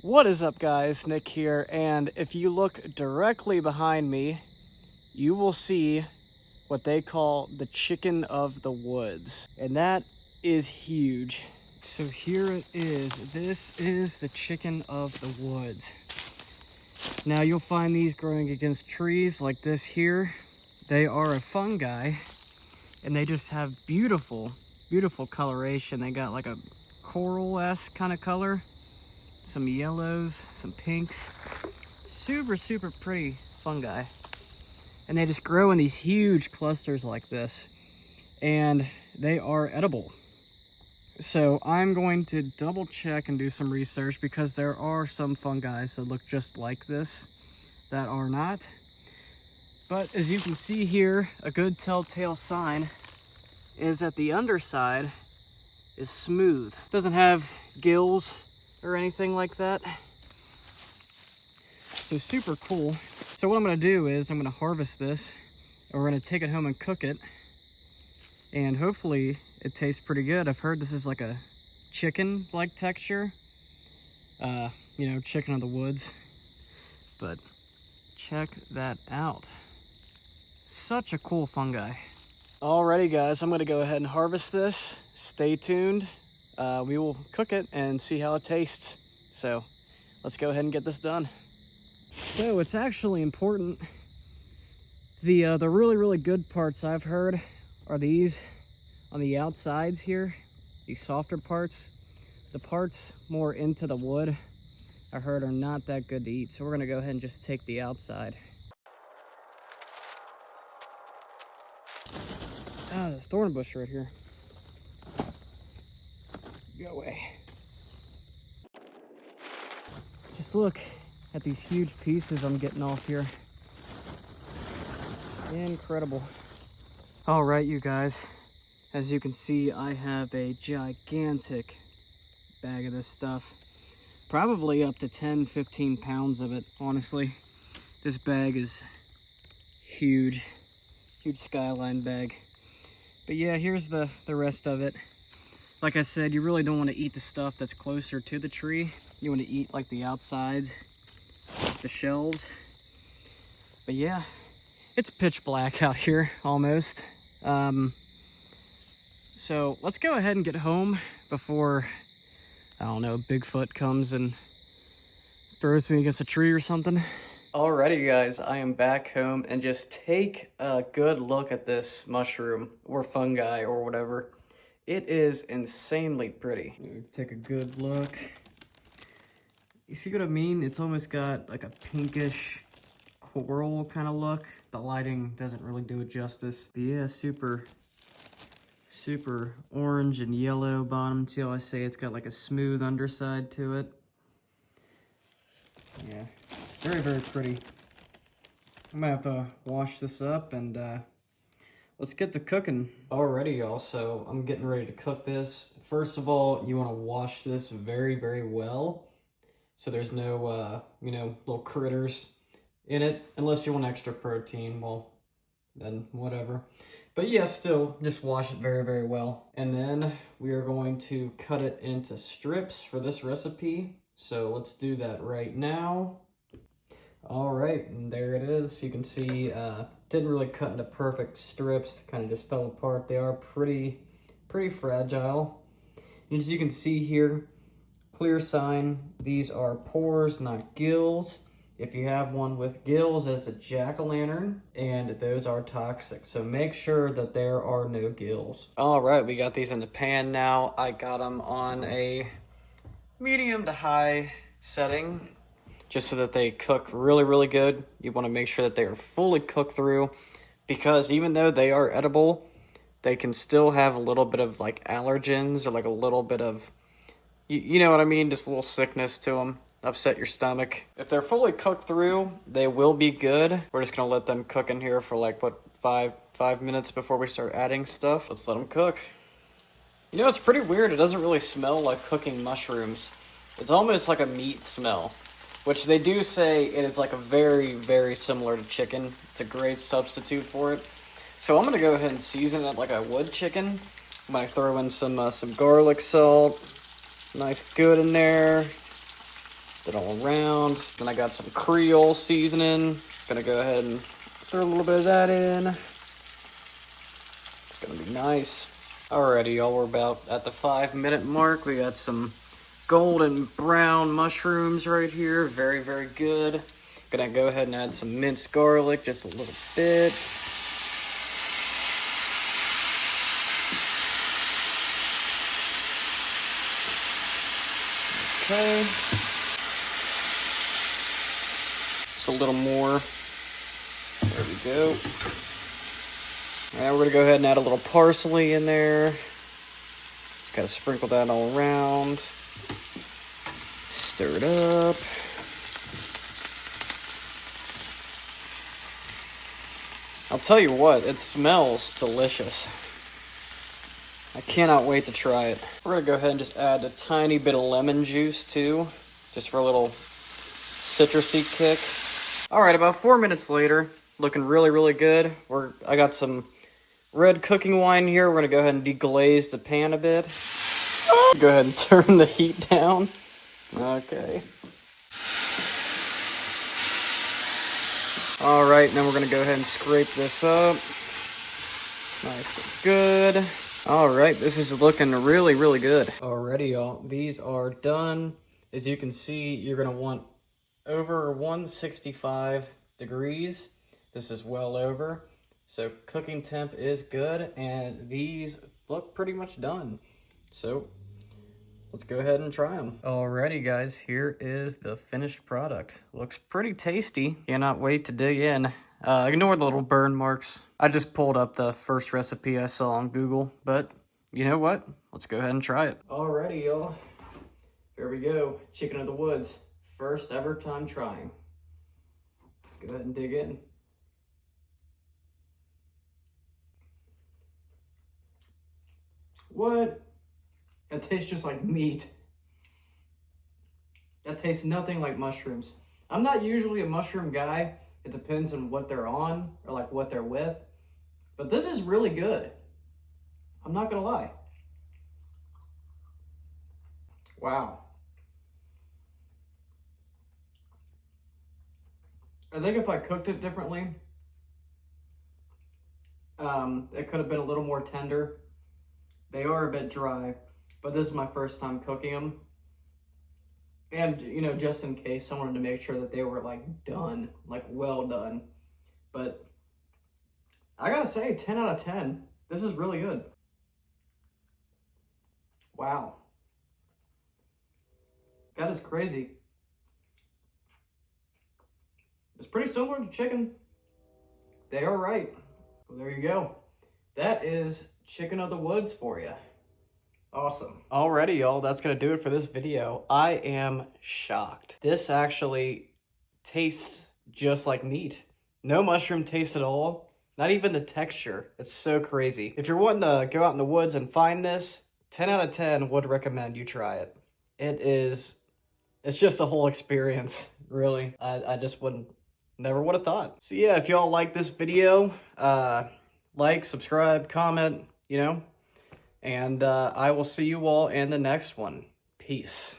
What is up, guys? Nick here, and if you look directly behind me, you will see what they call the chicken of the woods, and that is huge. So here it is. This is the chicken of the woods. Now you'll find these growing against trees like this here. They are a fungi, and they just have beautiful coloration. They got like a coral-esque kind of color, some yellows, some pinks. Super pretty fungi, and they just grow in these huge clusters like this, and they are edible. So I'm going to double check and do some research, because there are some fungi that look just like this that are not. But as you can see here, a good telltale sign is that the underside is smooth. It doesn't have gills or anything like that. So super cool. So what I'm gonna do is I'm gonna harvest this, and we're gonna take it home and cook it. And hopefully it tastes pretty good. I've heard this is like a chicken-like texture. You know, chicken of the woods. But check that out. Such a cool fungi. Alrighty guys, I'm gonna go ahead and harvest this. Stay tuned. We will cook it and see how it tastes. So let's go ahead and get this done. So it's actually important. The really good parts I've heard are these on the outsides here, these softer parts. The parts more into the wood, I heard, are not that good to eat. So we're gonna go ahead and just take the outside. Ah, there's a thorn bush right here. Go away. Just look at these huge pieces I'm getting off here. Incredible. All right, you guys, as you can see, I have a gigantic bag of this stuff. Probably up to 10-15 pounds of it, honestly. This bag is huge Skyline bag. But yeah, here's the rest of it. Like I said, you really don't want to eat the stuff that's closer to the tree. You want to eat like the outsides, the shells. But yeah, it's pitch black out here almost. So let's go ahead and get home before, I don't know, Bigfoot comes and throws me against a tree or something. Alrighty guys, I am back home, and just take a good look at this mushroom or fungi or whatever. It is insanely pretty. Take a good look. You see what I mean? It's almost got like a pinkish coral kind of look. The lighting doesn't really do it justice. But yeah, super orange and yellow bottom. See how I say it's got like a smooth underside to it? Yeah, very pretty. I'm gonna have to wash this up, and let's get to cooking. Alrighty, y'all, so I'm getting ready to cook this. First of all, you want to wash this very well, so there's no, you know, little critters in it, unless you want extra protein. Well, then whatever. But yeah, still, just wash it very well. And then we are going to cut it into strips for this recipe. So let's do that right now. All right, and there it is. You can see, didn't really cut into perfect strips, kind of just fell apart. They are pretty fragile. And as you can see here, clear sign, these are pores, not gills. If you have one with gills, it's a jack-o'-lantern, and those are toxic. So make sure that there are no gills. All right, we got these in the pan now. I got them on a medium to high setting, just so that they cook really good. You want to make sure that they are fully cooked through, because even though they are edible, they can still have a little bit of like allergens, or like a little bit of, you know what I mean, just a little sickness to them, upset your stomach. If they're fully cooked through, they will be good. We're just gonna let them cook in here for like, what, five minutes before we start adding stuff. Let's let them cook. You know, it's pretty weird. It doesn't really smell like cooking mushrooms. It's almost like a meat smell, which they do say it is like a very similar to chicken. It's a great substitute for it. So I'm gonna go ahead and season it like I would chicken. I'm gonna throw in some garlic salt, nice good in there. it all around. Then I got some Creole seasoning. Gonna go ahead and throw a little bit of that in. It's gonna be nice. Alrighty, y'all, we're about at the 5-minute mark. We got some golden brown mushrooms right here. Very, very good. Gonna go ahead and add some minced garlic, just a little bit. Okay. Just a little more. There we go. Now we're gonna go ahead and add a little parsley in there. Just gotta sprinkle that all around. Stir it up. I'll tell you what, it smells delicious. I cannot wait to try it. We're gonna go ahead and just add a tiny bit of lemon juice too, just for a little citrusy kick. All right, about 4 minutes later, looking really, really good. I got some red cooking wine here. We're gonna go ahead and deglaze the pan a bit. Go ahead and turn the heat down. Okay. All right, now we're gonna go ahead and scrape this up. Nice and good. All right, this is looking really, really good. Alrighty, y'all, these are done. As you can see, you're gonna want over 165 degrees. This is well over. So cooking temp is good, and these look pretty much done. So let's go ahead and try them. Alrighty, guys, here is the finished product. Looks pretty tasty. Cannot wait to dig in. Ignore the little burn marks. I just pulled up the first recipe I saw on Google, but you know what? Let's go ahead and try it. Alrighty, y'all. Here we go. Chicken of the woods. First ever time trying. Let's go ahead and dig in. What? It tastes just like meat. That tastes nothing like mushrooms. I'm not usually a mushroom guy. It depends on what they're on or like what they're with. But this is really good. I'm not gonna lie. Wow. I think if I cooked it differently, it could have been a little more tender. They are a bit dry, but this is my first time cooking them. And, you know, just in case, I wanted to make sure that they were, like, done, like, well done. But I gotta say, 10 out of 10. This is really good. Wow. That is crazy. It's pretty similar to chicken. They are right. Well, there you go. That is chicken of the woods for you. Awesome. Alrighty, y'all, that's gonna do it for this video. I am shocked. This actually tastes just like meat. No mushroom taste at all. Not even the texture. It's so crazy. If you're wanting to go out in the woods and find this, 10 out of 10 would recommend you try it. It's just a whole experience, really. I just never would have thought. So yeah, if y'all like this video, like, subscribe, comment, you know. And I will see you all in the next one. Peace.